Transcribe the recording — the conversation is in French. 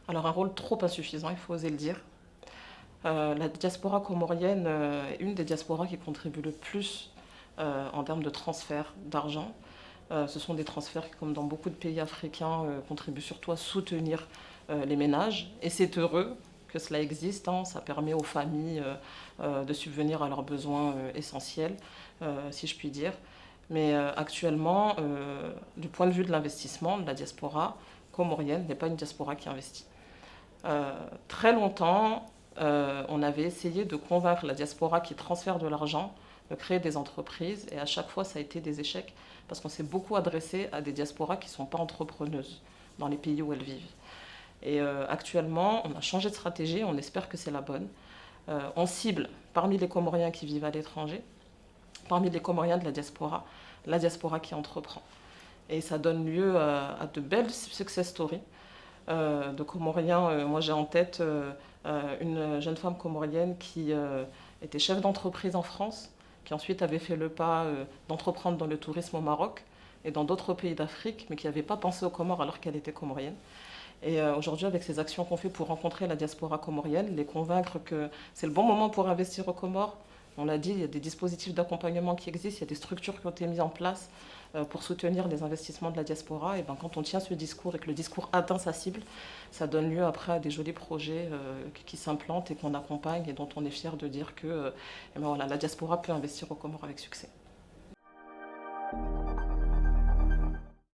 Alors un rôle trop insuffisant, il faut oser le dire. La diaspora comorienne est une des diasporas qui contribue le plus en termes de transfert d'argent. Ce sont des transferts qui, comme dans beaucoup de pays africains, contribuent surtout à soutenir les ménages. Et c'est heureux que cela existe, hein. Ça permet aux familles de subvenir à leurs besoins essentiels, si je puis dire. Mais actuellement, du point de vue de l'investissement, la diaspora comorienne n'est pas une diaspora qui investit. Très longtemps, on avait essayé de convaincre la diaspora qui transfère de l'argent de créer des entreprises, et à chaque fois ça a été des échecs parce qu'on s'est beaucoup adressé à des diasporas qui ne sont pas entrepreneuses dans les pays où elles vivent. Et actuellement, on a changé de stratégie, on espère que c'est la bonne. On cible parmi les Comoriens qui vivent à l'étranger, parmi les Comoriens de la diaspora qui entreprend. Et ça donne lieu à de belles success stories de Comoriens. Moi j'ai en tête une jeune femme comorienne qui était chef d'entreprise en France, qui ensuite avait fait le pas d'entreprendre dans le tourisme au Maroc et dans d'autres pays d'Afrique, mais qui n'avait pas pensé aux Comores alors qu'elle était comorienne. Et aujourd'hui, avec ces actions qu'on fait pour rencontrer la diaspora comorienne, les convaincre que c'est le bon moment pour investir aux Comores. On l'a dit, il y a des dispositifs d'accompagnement qui existent, il y a des structures qui ont été mises en place pour soutenir les investissements de la diaspora. Et ben, quand on tient ce discours et que le discours atteint sa cible, ça donne lieu après à des jolis projets qui s'implantent et qu'on accompagne et dont on est fier de dire que eh ben voilà, la diaspora peut investir aux Comores avec succès.